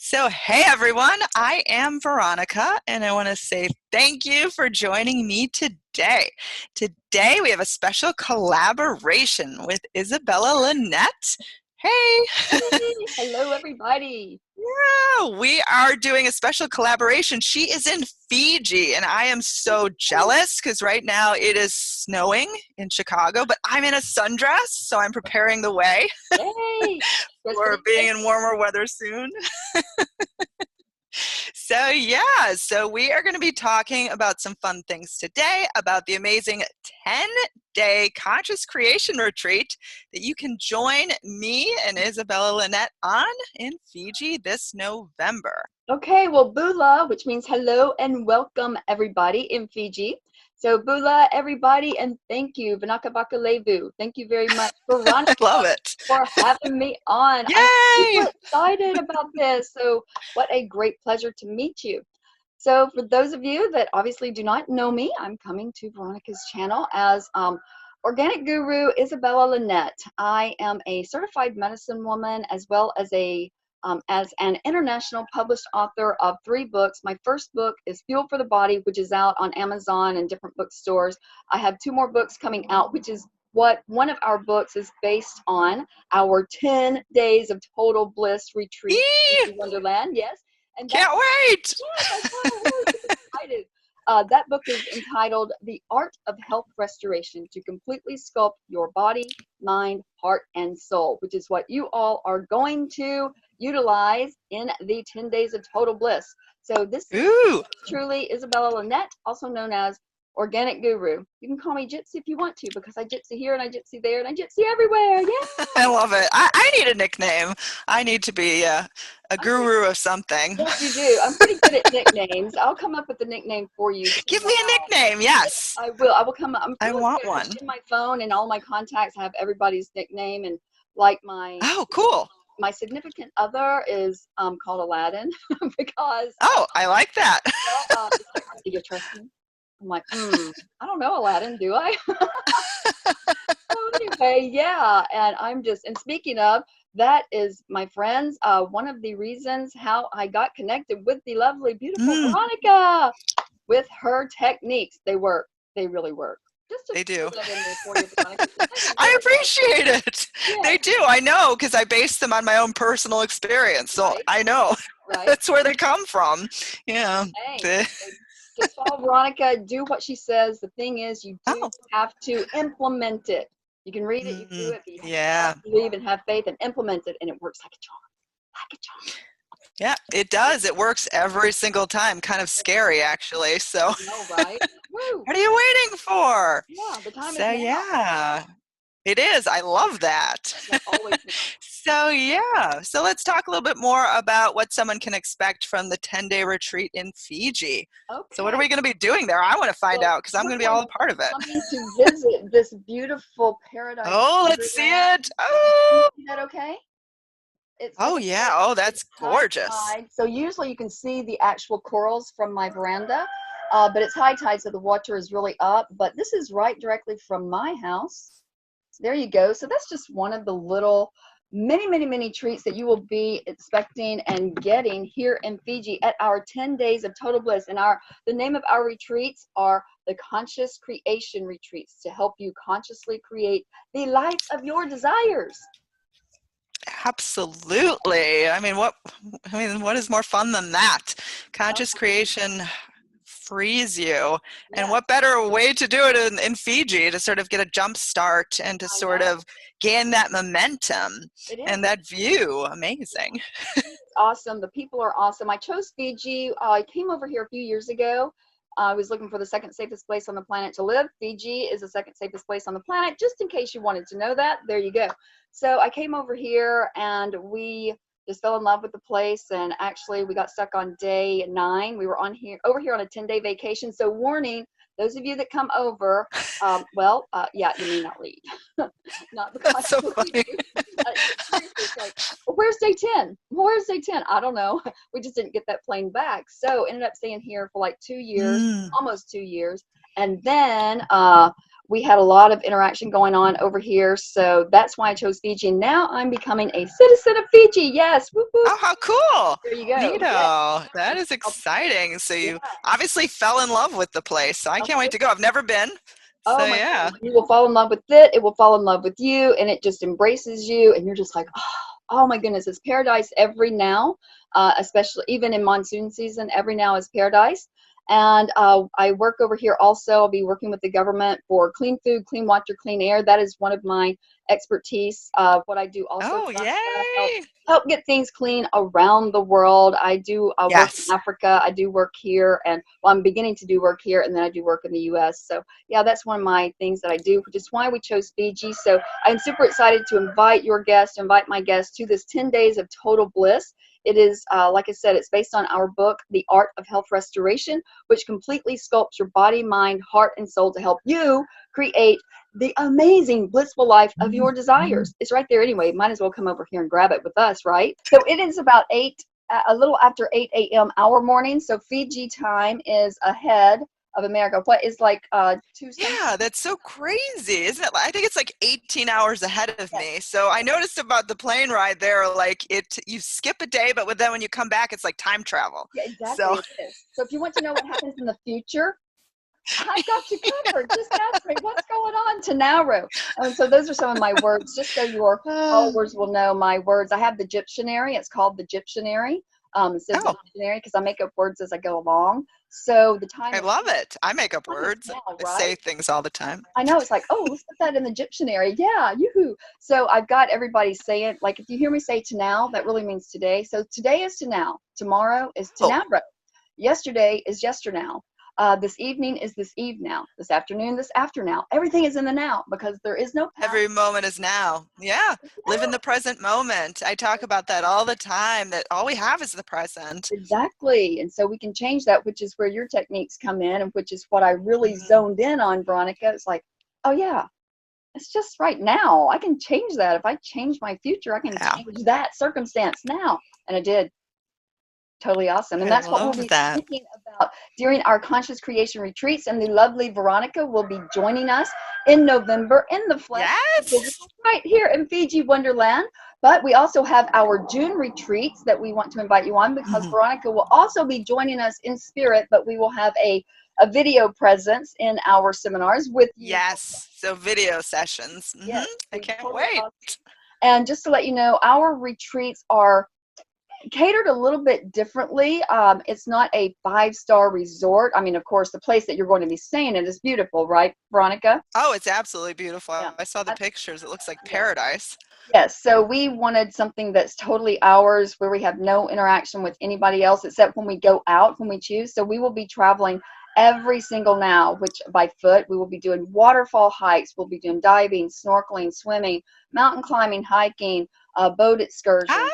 So, hey everyone, I am Veronica, and I want to say thank you for joining me today. Today, we have a special collaboration with Isabella Lynette. Hey! Hey, hello, everybody. Yeah, we are doing a special collaboration. She is in Fiji, and I am so jealous because right now it is snowing in Chicago, but I'm in a sundress, so I'm preparing the way Yay! for being in warmer weather soon. So we are going to be talking about some fun things today about the amazing 10-day conscious creation retreat that you can join me and Isabella Lynette on in Fiji this November. Okay, well, Bula, which means hello and welcome, everybody in Fiji. So, Bula, everybody, and thank you, Vanaka Bakalevu. Thank you very much, Veronica, I love it. for having me on. Yay! I'm super excited about this. So, what a great pleasure to meet you. So, for those of you that obviously do not know me, I'm coming to Veronica's channel as Organic Guru Isabella Lynette. I am a certified medicine woman as well as an international published author of 3 books. My first book is Fuel for the Body, which is out on Amazon and different bookstores. I have 2 more books coming out, which is what one of our books is based on, our 10 days of total bliss retreat in Wonderland. Yes. And can't wait. Yes, I can't excited. That book is entitled The Art of Health Restoration to Completely Sculpt Your Body, Mind, Heart, and Soul, which is what you all are going to utilize in the 10 days of total bliss. So this is truly Isabella Lynette, also known as Organic Guru. You can call me Jitsi if you want to, because I Jitsi here and I Jitsi there and I Jitsi everywhere. Yeah. I love it. I need a nickname. I need to be a guru of something. Yes, you do. I'm pretty good at nicknames. I'll come up with a nickname for you. Give me a nickname. Yes. I will. I will come up. I want one. In my phone and all my contacts, I have everybody's nickname, and like Oh, cool. My significant other is called Aladdin because I like that. Well, do you trust me? I'm like, I don't know, Aladdin, do I? So anyway, yeah, and speaking of, that is, my friends, one of the reasons how I got connected with the lovely, beautiful Veronica, with her techniques. They work. They really work. They do. You, I appreciate it. Yeah. They do. I know, because I base them on my own personal experience. So right. I know that's where they come from. Yeah. Just follow Veronica, do what she says. The thing is, you do have to implement it. You can read it, you do it, but you have to believe and have faith and implement it, and it works like a charm. Like a charm. Yeah, it does. It works every single time. Kind of scary, actually. So, I know, right? Woo. What are you waiting for? Yeah, the time is now. Yeah, it is. I love that. So let's talk a little bit more about what someone can expect from the 10-day retreat in Fiji. Okay. So what are we going to be doing there? I want to find out, because I'm going to be all a part of it. Coming to visit this beautiful paradise. Oh, let's see it. Oh, is that okay? Yeah. Oh, that's gorgeous. So usually you can see the actual corals from my veranda, but it's high tide, so the water is really up. But this is right directly from my house. There you go. So that's just one of the little many treats that you will be expecting and getting here in Fiji at our 10 days of total bliss. And the name of our retreats are the Conscious Creation Retreats, to help you consciously create the life of your desires. Absolutely. I mean, what is more fun than that? Conscious creation frees you. And what better way to do it in Fiji, to sort of get a jump start and to sort of gain that momentum and that view. Amazing. It's awesome. The people are awesome. I chose Fiji. I came over here a few years ago. I was looking for the second safest place on the planet to live. Fiji is the second safest place on the planet, just in case you wanted to know that. There you go. So I came over here and we just fell in love with the place, and actually we got stuck on day 9. We were over here on a 10-day vacation. So warning, those of you that come over, you may not read. Not because that's so funny. It's like, well, where's day 10? Where's day 10? I don't know. We just didn't get that plane back. So ended up staying here for like 2 years, almost 2 years. And then we had a lot of interaction going on over here. So that's why I chose Fiji. And now I'm becoming a citizen of Fiji. Yes. Whoop, whoop. Oh, how cool. There you go. Yeah. Neato. That is exciting. So Yeah. you obviously fell in love with the place. So I can't wait to go. I've never been. Oh So my yeah. goodness. You will fall in love with it. It will fall in love with you, and it just embraces you. And you're just like, oh my goodness, it's paradise every now, especially even in monsoon season. Every now is paradise. And I work over here also. I'll be working with the government for clean food, clean water, clean air. That is one of my expertise. What I do also, Oh, help, yay. help get things clean around the world. I do work in Yes. Africa. I do work here, and well, I'm beginning to do work here, and then I do work in the U.S. So yeah, that's one of my things that I do, which is why we chose Fiji. So I'm super excited to invite my guests to this 10 days of total bliss. It is, like I said, it's based on our book, The Art of Health Restoration, which completely sculpts your body, mind, heart, and soul to help you create the amazing, blissful life of your desires. It's right there anyway. Might as well come over here and grab it with us, right? So it is about a little after 8 a.m. our morning. So Fiji time is ahead of America. What is like 2 Yeah, that's so crazy, isn't it? I think it's like 18 hours ahead of me. So I noticed about the plane ride there, like you skip a day, but then when you come back, it's like time travel. Yeah, exactly. So It is. So if you want to know what happens in the future, I've got you covered. Just ask me what's going on to Nauru. And so those are some of my words, just so your followers will know my words. I have the Gyptionary. It's called the Gyptionary. It says the oh, dictionary because I make up words as I go along. So the time I is love it. I make up words. now, I right? say things all the time. I know, it's like, oh, let's put that in the Gyptionary. Yeah, yoo-hoo. So I've got everybody saying, like, if you hear me say to now, that really means today. So today is to now. Tomorrow is to Oh, now. Yesterday is yesternow. This evening is this eve now. This afternoon, this after now. Everything is in the now because there is no past. every moment is now. Yeah. Live in the present moment. I talk about that all the time, that all we have is the present. Exactly. And so we can change that, which is where your techniques come in, and which is what I really zoned in on, Veronica. It's like, oh yeah, it's just right now. I can change that. If I change my future, I can change that circumstance now. And I did. Totally awesome. And I that's what we'll love be that. speaking about during our conscious creation retreats. And the lovely Veronica will be joining us in November in the flesh, Yes. right here in Fiji Wonderland. But we also have our June retreats that we want to invite you on, because Veronica will also be joining us in spirit, but we will have a video presence in our seminars with you. Yes. So video sessions. Yes, I can't totally wait. awesome. And just to let you know, our retreats are catered a little bit differently. It's not a 5-star resort. I mean, of course, the place that you're going to be staying in is beautiful, right, Veronica? Oh, it's absolutely beautiful. Yeah. I saw the pictures. It looks like paradise. Yes, so we wanted something that's totally ours, where we have no interaction with anybody else except when we go out, when we choose. So we will be traveling every single now, which by foot. We will be doing waterfall hikes. We'll be doing diving, snorkeling, swimming, mountain climbing, hiking, boat excursions.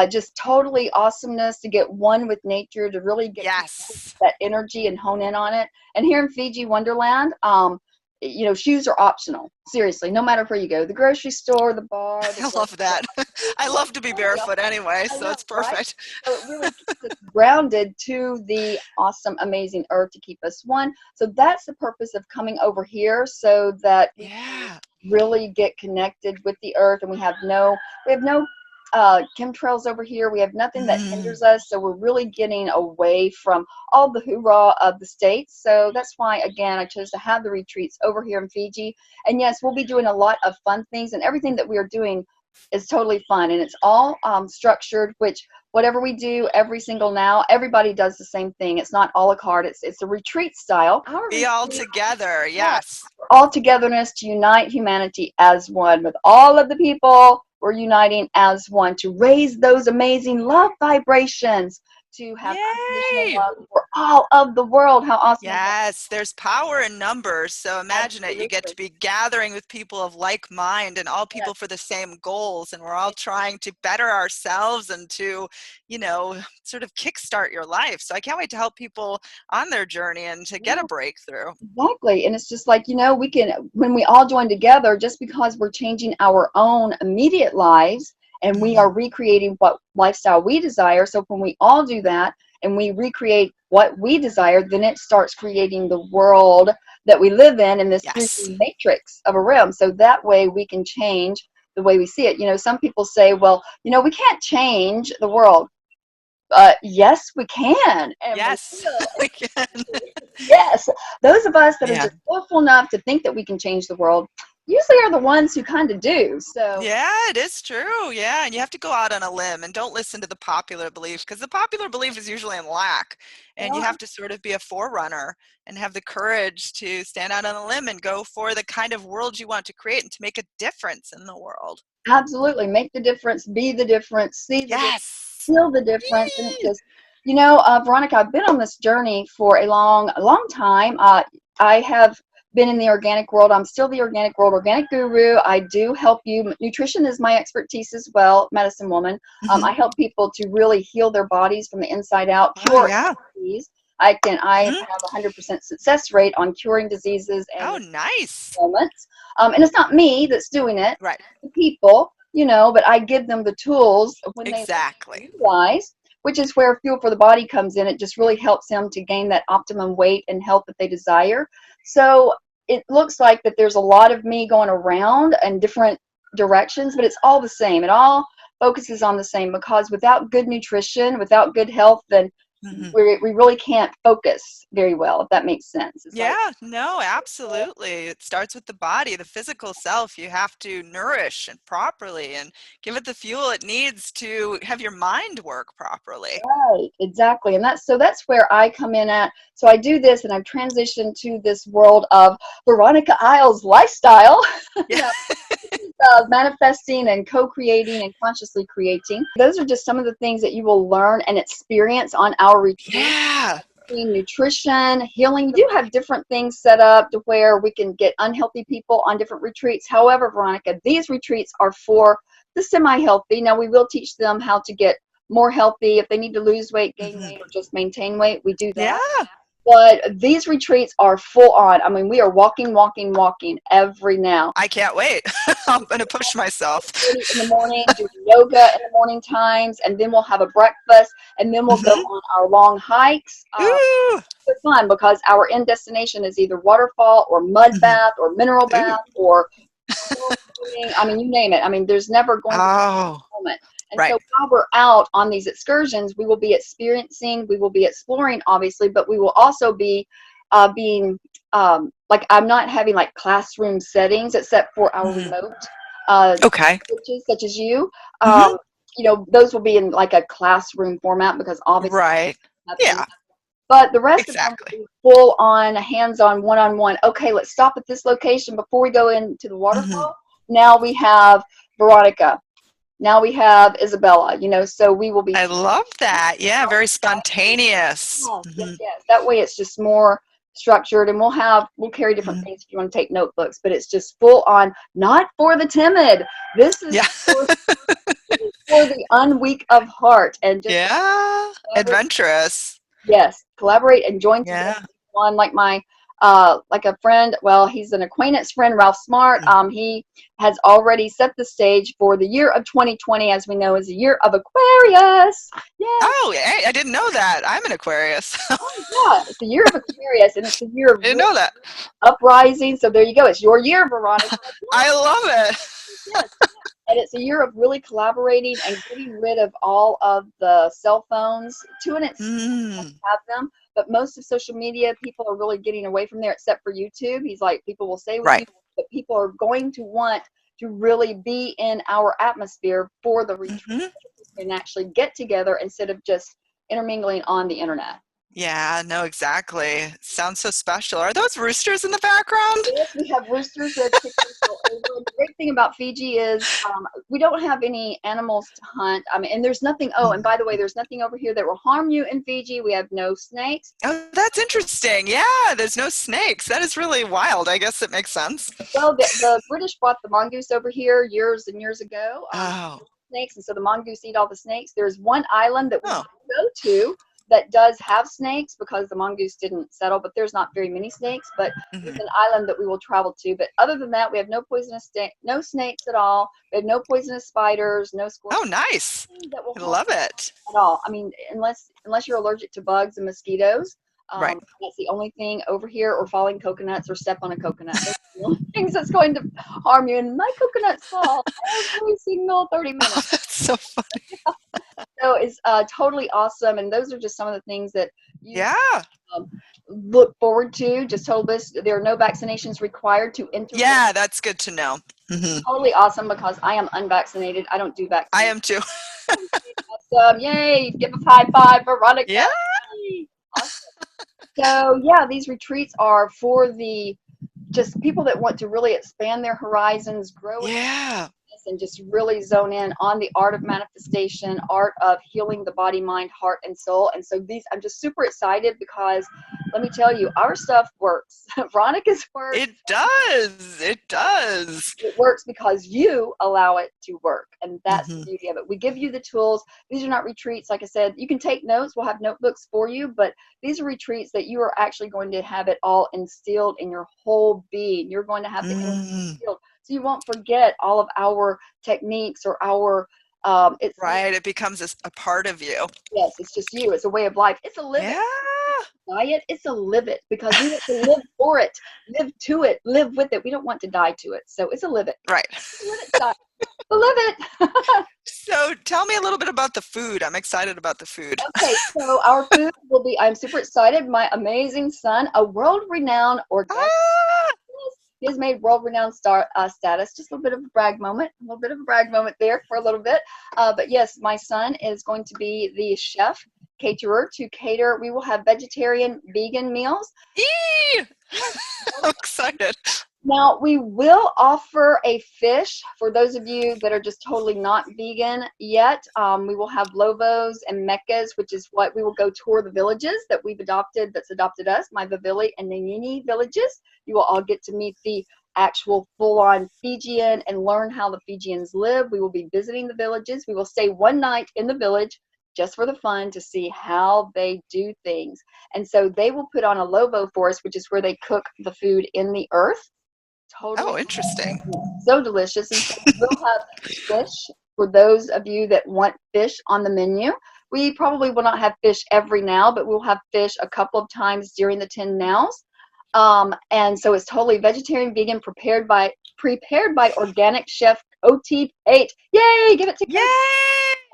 Just totally awesomeness to get one with nature, to really get that energy and hone in on it. And here in Fiji Wonderland, you know, shoes are optional. Seriously, no matter where you go, the grocery store, the bar. I love that. I love to be barefoot anyway, so it's perfect. Right? So it really keeps us grounded to the awesome, amazing earth to keep us one. So that's the purpose of coming over here, so that we can really get connected with the earth. And we have no chemtrails over here. We have nothing that hinders us. So we're really getting away from all the hoorah of the States. So that's why, again, I chose to have the retreats over here in Fiji. And yes, we'll be doing a lot of fun things, and everything that we are doing is totally fun. And it's all structured, which whatever we do every single now, everybody does the same thing. It's not a la carte. It's a retreat style. Be all together. Yes. All togetherness to unite humanity as one. With all of the people, we're uniting as one to raise those amazing love vibrations, to have unconditional love for all of the world. How awesome. Yes, there's power in numbers. So imagine it. You get to be gathering with people of like mind, and all people for the same goals. And we're all trying to better ourselves and to, you know, sort of kickstart your life. So I can't wait to help people on their journey and to get a breakthrough. Exactly. And it's just like, you know, we can, when we all join together, just because we're changing our own immediate lives, and we are recreating what lifestyle we desire. So when we all do that, and we recreate what we desire, then it starts creating the world that we live in this Yes. 3D matrix of a realm. So that way we can change the way we see it. You know, some people say, well, you know, we can't change the world. Yes, we can, and we Yes, will. we can. Yes, those of us that are Yeah. just willful enough to think that we can change the world usually are the ones who kind of do. So, Yeah, it is true. Yeah, and you have to go out on a limb and don't listen to the popular belief, because the popular belief is usually in lack. And you yeah, have to sort of be a forerunner and have the courage to stand out on a limb and go for the kind of world you want to create and to make a difference in the world. absolutely, make the difference, be the difference, see the difference, Yes. feel the difference, and it Yee. just, you know, Veronica, I've been on this journey for a long time. I have been in the organic world. I'm still the organic world organic guru. I do help you. Nutrition is my expertise as well, medicine woman. I Mhm. help people to really heal their bodies from the inside out, Oh, cure yeah. disease. I Mhm. have a 100% success rate on curing diseases Oh, and nice. ailments. And it's not me that's doing it, Right. the people, you know, but I give them the tools when they Exactly. utilize, which is where Fuel for the Body comes in. It just really helps them to gain that optimum weight and health that they desire. So it looks like that there's a lot of me going around in different directions, but it's all the same. It all focuses on the same, because without good nutrition, without good health, then Mhm. we really can't focus very well, if that makes sense. It's like, Yeah, no, absolutely. It starts with the body, the physical self. You have to nourish it properly and give it the fuel it needs to have your mind work properly. right, exactly. And that's where I come in at. So I do this, and I've transitioned to this world of VeronicaIsles lifestyle. Yeah. Now, manifesting and co-creating and consciously creating. Those are just some of the things that you will learn and experience on our retreat. Yeah. Nutrition, healing. We do have different things set up to where we can get unhealthy people on different retreats. However, Veronica, these retreats are for the semi-healthy. Now, we will teach them how to get more healthy. If they need to lose weight, gain Mhm. weight, or just maintain weight, we do Yeah. that. But these retreats are full on. I mean, we are walking every now. I can't wait. I'm going to push myself. 8:30 in the morning, doing yoga in the morning times, and then we'll have a breakfast, and then we'll go Mhm. on our long hikes. Ooh. It's fun because our end destination is either waterfall or mud Mhm. bath or mineral Ooh. bath or coral swimming. I mean, you name it. I mean, there's never going to be Oh, a moment. And so right. while we're out on these excursions, we will be experiencing, we will be exploring, obviously, but we will also be being like, I'm not having like classroom settings except for our Mhm. remote uh, Okay. coaches such as you. Mhm. You know, those will be in like a classroom format because obviously Right. nothing. Yeah, But the rest of them exactly. will be full on, hands on, one on one. Okay, let's stop at this location before we go into the Mhm. waterfall. Now we have Veronica. Now we have Isabella, you know, so we will be I teaching. love that. Yeah, very spontaneous. Yes, yes, Mhm. yes. That way it's just more structured, and we'll carry different Mhm. things if you want to take notebooks, but it's just full on, not for the timid. This is Yeah. for the unweak of heart, and just Yeah. collaborate. Adventurous. Yes, collaborate and join together. Yeah. One like my like a friend, well, he's an acquaintance friend, Ralph Smart. Mm. He has already set the stage for the year of 2020, as we know, is a year of Aquarius. Yes. Oh, hey, I didn't know that. I'm an Aquarius. I Oh, yeah, it's a year of Aquarius, and it's a year of didn't know that. uprising. So there you go. It's your year, Veronica. I love it. Yes. And it's a year of really collaborating and getting rid of all of the cell phones. To an extent, Mm. have them, but most of social media, people are really getting away from there, except for YouTube. He's like, people will stay with you, Right. but people are going to want to really be in our atmosphere for the retreat Mhm. and actually get together instead of just intermingling on the internet. Yeah, no, exactly. Sounds so special. Are those roosters in the background? Yes, we have roosters, we have chickens all over. And the great thing about Fiji is we don't have any animals to hunt. I mean, and there's nothing. Oh, and Mm. by the way, there's nothing over here that will harm you in Fiji. We have no snakes. Oh, that's interesting. Yeah, there's no snakes. That is really wild. I guess it makes sense. Well, the British brought the mongoose over here years and years ago. Oh. Snakes, and so the mongoose eat all the snakes. There's one island that we Oh. go to that does have snakes because the mongoose didn't settle, but there's not very many snakes, but it's an island that we will travel to. But other than that, we have no poisonous no snakes at all. We have no poisonous spiders, no Oh, scorpions. nice. That will I harm love it. at all. I mean, unless you're allergic to bugs and mosquitoes, Right. that's the only thing over here, or falling coconuts or step on a coconut. Those are the only things that's going to harm you. And my coconuts fall every single 30 minutes. Oh, that's so funny. So it's totally awesome. And those are just some of the things that you Yeah. look forward to. Just told us there are no vaccinations required to enter. Yeah, that's good to know. Mm-hmm. Totally awesome because I am unvaccinated. I don't do vaccines. I am too. Awesome. Yay. Give a high five, Veronica. Yeah. Yay. Awesome. So yeah, these retreats are for the just people that want to really expand their horizons, grow Yeah. and just really zone in on the art of manifestation, art of healing the body, mind, heart, and soul. And so I'm just super excited because let me tell you, our stuff works. Veronica's works. It does. It does. It works because you allow it to work. And that's Mm-hmm. the beauty of it. We give you the tools. These are not retreats. Like I said, you can take notes. We'll have notebooks for you, but these are retreats that you are actually going to have it all instilled in your whole being. You're going to have the instilled. So you won't forget all of our techniques or our it's right. It becomes a part of you. yes, it's just you. It's a way of life. It's a live Yeah. it. Diet. It's a live it because we want to live for it, live to it, live with it. We don't want to die to it. So it's a live it. Right. Live it, die. Live it. So tell me a little bit about the food. I'm excited about the food. Okay, so our food will be, I'm super excited. My amazing son, a world-renowned organic. He has made world-renowned status. Just a little bit of a brag moment. A little bit of a brag moment there for a little bit. But yes, my son is going to be the chef, caterer to cater. We will have vegetarian, vegan meals. Eee! I'm excited. Now, we will offer a fish for those of you that are just totally not vegan yet. We will have lobos and meccas, which is what we will go tour the villages that we've adopted, that's adopted us, my Vavili and Nanyini villages. You will all get to meet the actual full-on Fijian and learn how the Fijians live. We will be visiting the villages. We will stay one night in the village just for the fun to see how they do things. And so they will put on a lobo for us, which is where they cook the food in the earth. Totally. Oh, interesting. So delicious. And so we'll have fish for those of you that want fish on the menu. We probably will not have fish every now, but we'll have fish a couple of times during the 10 nows. And so it's totally vegetarian, vegan, prepared by organic chef OT8. Yay! Give it to Yay!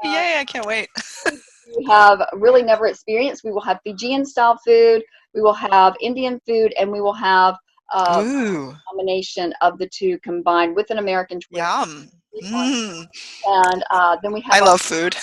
Yay! I can't wait. We have really never experienced. We will have Fijian style food. We will have Indian food, and we will have Ooh. combination of the two combined with an American twist. Yum. Mm. And then we have I love food.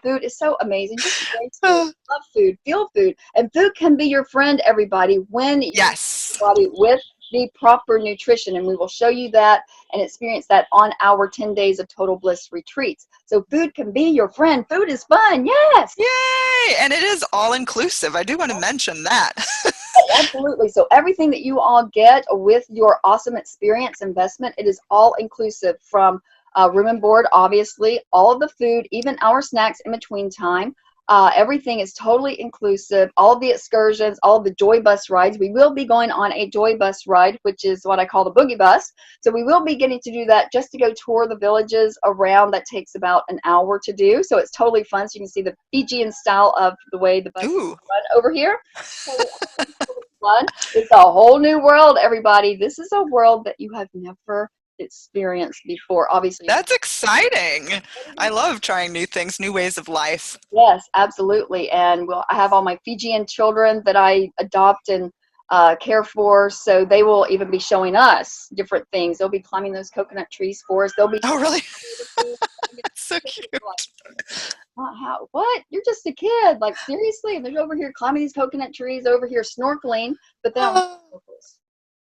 Food is so amazing. Just love food, feel food, and food can be your friend. Everybody, when you Yes. body with the proper nutrition, and we will show you that and experience that on our 10 days of total bliss retreats. So food can be your friend. Food is fun. Yes. Yay! And it is all inclusive. I do want to mention that. Absolutely. So everything that you all get with your awesome experience investment, it is all inclusive from room and board, obviously, all of the food, even our snacks in between time. Everything is totally inclusive. All of the excursions, all of the joy bus rides. We will be going on a joy bus ride, which is what I call the boogie bus. So we will be getting to do that just to go tour the villages around. That takes about an hour to do. So it's totally fun. So you can see the Fijian style of the way the bus run over here. So fun. It's a whole new world, everybody. This is a world that you have never experienced before. Obviously, that's exciting. I love trying new things, new ways of life. Yes, absolutely. And I have all my Fijian children that I adopt and care for, so they will even be showing us different things. They'll be climbing those coconut trees for us. They'll be really? That's so cute. What? You're just a kid. Like, seriously? And they're over here climbing these coconut trees, over here snorkeling, but then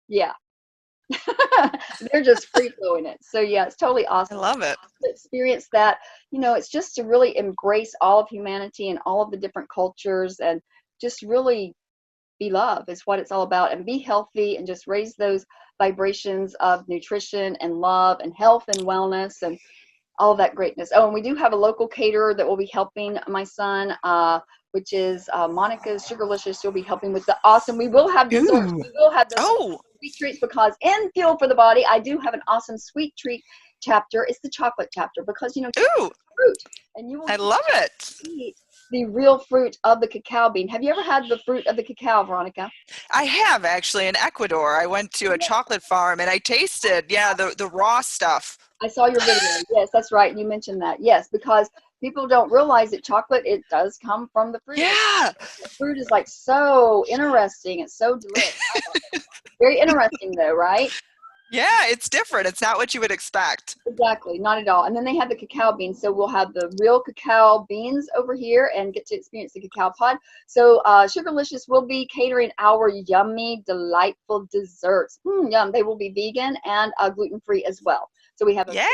yeah. They're just free flowing it. So yeah, it's totally awesome. I love it. To experience that, it's just to really embrace all of humanity and all of the different cultures and just really be love is what it's all about, and be healthy and just raise those vibrations of nutrition and love and health and wellness. And all of that greatness. Oh, and we do have a local caterer that will be helping my son, which is Monica's Sugarlicious. She'll be helping with the awesome. We will have desserts. Ooh. We will have those Oh. sweet treats, because in Fuel for the Body, I do have an awesome sweet treat chapter. It's the chocolate chapter, because Ooh. fruit, and you will I love it. eat the real fruit of the cacao bean. Have you ever had the fruit of the cacao, Veronica? I have actually in Ecuador. I went to a chocolate farm and I tasted, the raw stuff. I saw your video. Yes, that's right. You mentioned that. Yes, because people don't realize that chocolate, it does come from the fruit. Yeah. The fruit is like so interesting. It's so delicious. Very interesting though, right? Yeah, it's different. It's not what you would expect. Exactly, not at all. And then they have the cacao beans. So we'll have the real cacao beans over here and get to experience the cacao pod. So Sugarlicious will be catering our yummy, delightful desserts. Yum. They will be vegan and gluten-free as well. So we have a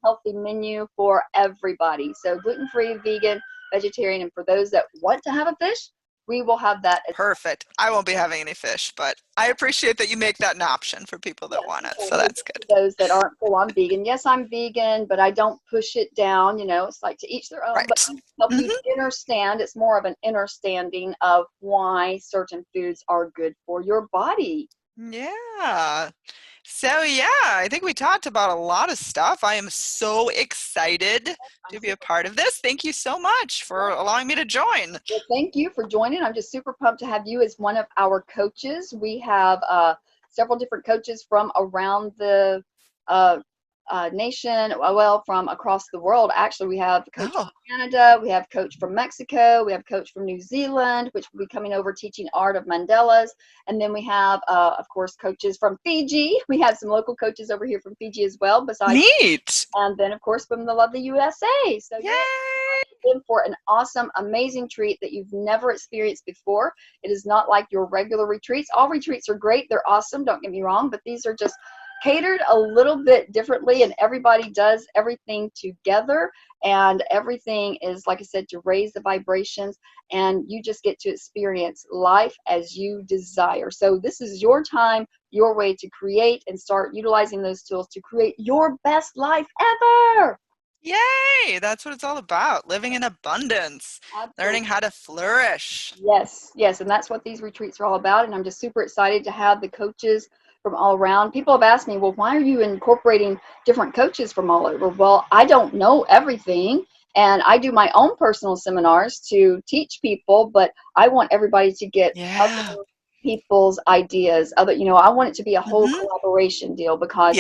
healthy menu for everybody. So gluten-free, vegan, vegetarian, and for those that want to have a fish, we will have that. Perfect. I won't be having any fish, but I appreciate that you make that an option for people that want it. So that's good. Those that aren't full on vegan. Yes, I'm vegan, but I don't push it down. It's like to each their own. Right. But I help you understand. It's more of an understanding of why certain foods are good for your body. Yeah. So I think we talked about a lot of stuff. I am so excited to be a part of this. Thank you so much for allowing me to join. Well, thank you for joining. I'm just super pumped to have you as one of our coaches. We have several different coaches from around the nation, well, from across the world. Actually, we have a coach from Canada, we have a coach from Mexico, we have a coach from New Zealand, which will be coming over teaching art of mandalas. And then we have, of course, coaches from Fiji. We have some local coaches over here from Fiji as well, besides. Neat. And then, of course, from the lovely USA. So yay! In for an awesome, amazing treat that you've never experienced before. It is not like your regular retreats. All retreats are great. They're awesome. Don't get me wrong. But these are just catered a little bit differently, and everybody does everything together, and everything is, like I said, to raise the vibrations, and you just get to experience life as you desire. So this is your time, your way to create and start utilizing those tools to create your best life ever. Yay! That's what it's all about. Living in abundance. Absolutely. Learning how to flourish. Yes, and that's what these retreats are all about. And I'm just super excited to have the coaches from all around. People have asked me, well, why are you incorporating different coaches from all over? Well, I don't know everything. And I do my own personal seminars to teach people, but I want everybody to get other people's ideas. I want it to be a whole collaboration deal, because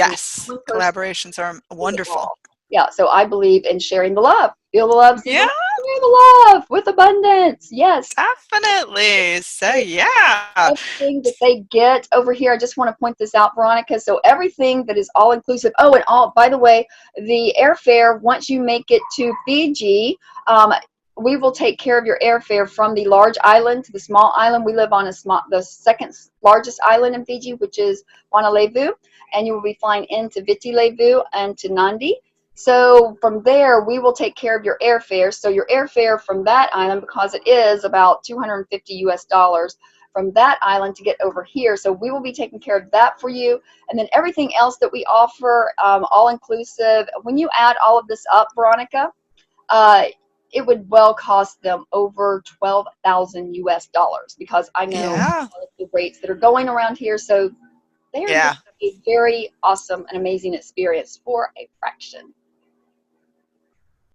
collaborations are wonderful. Yeah, so I believe in sharing the love. Feel the love, share the love with abundance. Yes. Definitely. So, everything that they get over here, I just want to point this out, Veronica. So everything that is all inclusive. Oh, and by the way, the airfare, once you make it to Fiji, we will take care of your airfare from the large island to the small island. We live on the second largest island in Fiji, which is Honolulu, and you will be flying into Viti Levu and to Nandi. So from there, we will take care of your airfare. So your airfare from that island, because it is about $250 US from that island to get over here. So we will be taking care of that for you. And then everything else that we offer, all inclusive. When you add all of this up, Veronica, it would well cost them over $12,000 US, because I know the rates that are going around here. So they are a very awesome and amazing experience for a fraction.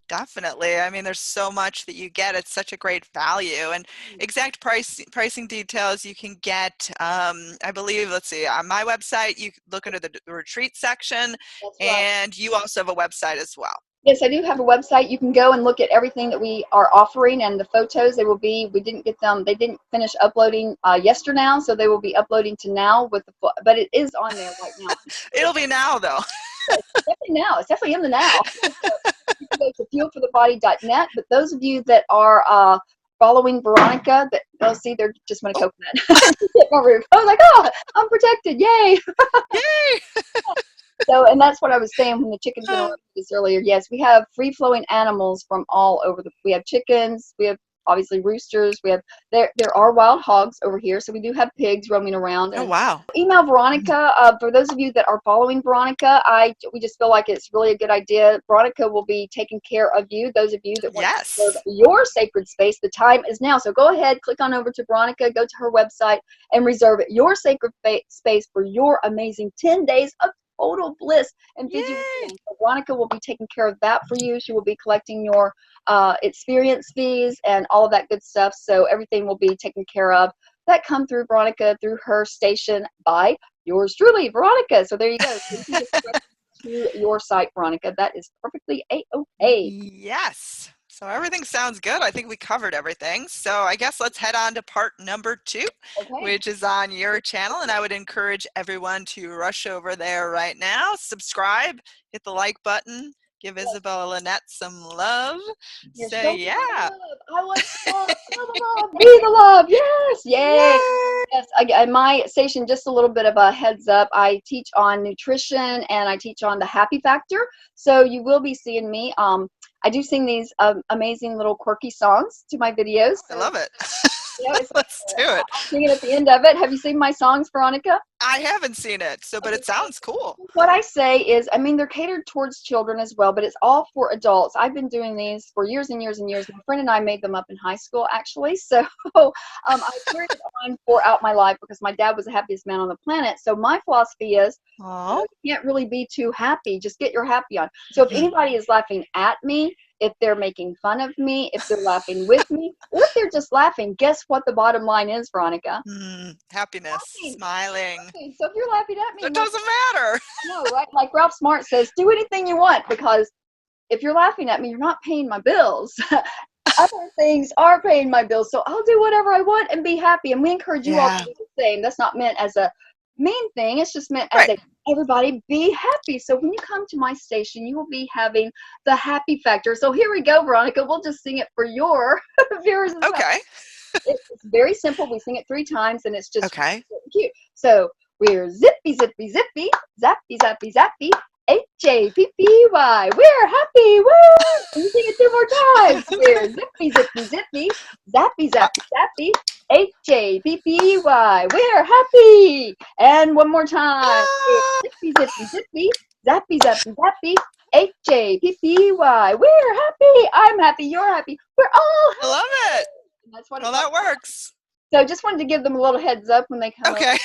Definitely. I mean, there's so much that you get. It's such a great value, and exact pricing details you can get, I believe, let's see, on my website, you look under the retreat section. And you also have a website as well. Yes, I do have a website. You can go and look at everything that we are offering, and the photos, they didn't finish uploading yesterday, so they will be uploading to now but it is on there right now. It'll be now though. It's definitely now. It's definitely in the now. You can go to fuelforthebody.net, but those of you that are following Veronica, see, they're just want a coconut. Hit my roof. I was like, oh, I'm protected. Yay. Yay. So, and that's what I was saying when the chickens interrupted this earlier. Yes, we have free-flowing animals from all over. We have chickens, we have obviously roosters. We have there are wild hogs over here, so we do have pigs roaming around. Oh, And wow. email Veronica. For those of you that are following Veronica, we just feel like it's really a good idea. Veronica will be taking care of you. Those of you that want to serve Yes. your sacred space, the time is now. So go ahead, click on over to Veronica, go to her website, and reserve your sacred space for your amazing 10 days of total bliss and Fiji. Yay. So Veronica will be taking care of that for you. She will be collecting your experience fees and all of that good stuff. So everything will be taken care of that come through Veronica through her station by yours truly, Veronica. So there you go. So you can just direct to your site, Veronica. That is perfectly A-OK. Yes. So everything sounds good. I think we covered everything. So I guess let's head on to part number 2, Okay. which is on your channel. And I would encourage everyone to rush over there right now, subscribe, hit the like button, give Isabella Lynette some love. Yeah, Say, show me the yeah. love. I want love. Feel the love. Be the love. Yes. Yay. Yay. Yes. My station, just a little bit of a heads up. I teach on nutrition and I teach on the happy factor. So you will be seeing me. I do sing these amazing little quirky songs to my videos. I So, love it. it's Let's do it. I'll sing it at the end of it. Have you seen my songs, Veronica? I haven't seen it, but it sounds cool. What I say is, I mean, they're catered towards children as well, but it's all for adults. I've been doing these for years and years and years. My friend and I made them up in high school, actually. So I carried it on throughout my life because my dad was the happiest man on the planet. So my philosophy is, you can't really be too happy. Just get your happy on. So if anybody is laughing at me, if they're making fun of me, if they're laughing with me, or if they're just laughing, guess what the bottom line is, Veronica? Happiness, smiling. Okay, so if you're laughing at me, It doesn't matter. no, right? Like Ralph Smart says, do anything you want, because if you're laughing at me, you're not paying my bills. Other things are paying my bills, so I'll do whatever I want and be happy. And we encourage you all to do the same. That's not meant as a mean thing. It's just meant as everybody be happy. So when you come to my station, you will be having the happy factor. So here we go, Veronica. We'll just sing it for your viewers as well. Okay. It's very simple. We sing it 3 times, and it's just okay. cute. So we're zippy, zippy, zippy, zappy, zappy, zappy, H-A-P-P-Y. We're happy. Woo! And you sing it 2 more times. We're zippy, zippy, zippy, zappy, zappy, zappy, H-A-P-P-Y. We're happy. And one more time. We're zippy, zippy, zippy, zappy, zappy, zappy, H-A-P-P-Y. We're happy. I'm happy. You're happy. We're all happy. I love it. And that's what well, that works. So just wanted to give them a little heads up when they come Okay.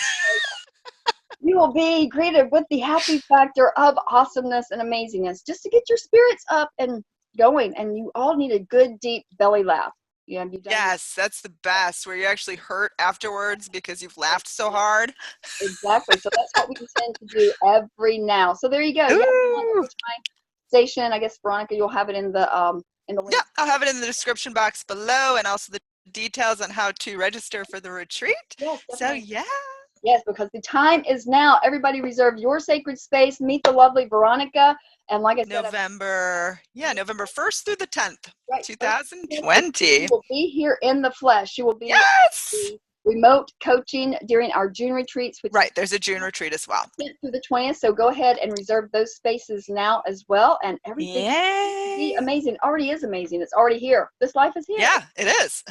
You will be greeted with the happy factor of awesomeness and amazingness, just to get your spirits up and going. And you all need a good, deep belly laugh. Yeah, have you done Yes, that's the best, where you actually hurt afterwards because you've laughed so hard. Exactly. So that's what we intend to do every now. So there you go. Yeah, my station. I guess Veronica, you'll have it in the link. Yeah, I'll have it in the description box below, and also the details on how to register for the retreat. Yes, so yeah. Yes, because the time is now. Everybody reserve your sacred space. Meet the lovely Veronica. And like I said, November 1st through the 10th, right, 2020. You will be here in the flesh. You will be remote coaching during our June retreats. Which there's a June retreat as well. Through the 20th. So go ahead and reserve those spaces now as well. And everything will be amazing. It already is amazing. It's already here. This life is here. Yeah, it is.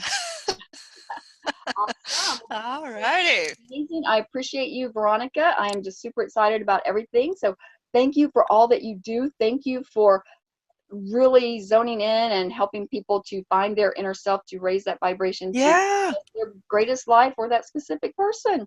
Awesome. All righty. Amazing. I appreciate you, Veronica. I am just super excited about everything. So thank you for all that you do. Thank you for really zoning in and helping people to find their inner self, to raise that vibration to their greatest life or that specific person.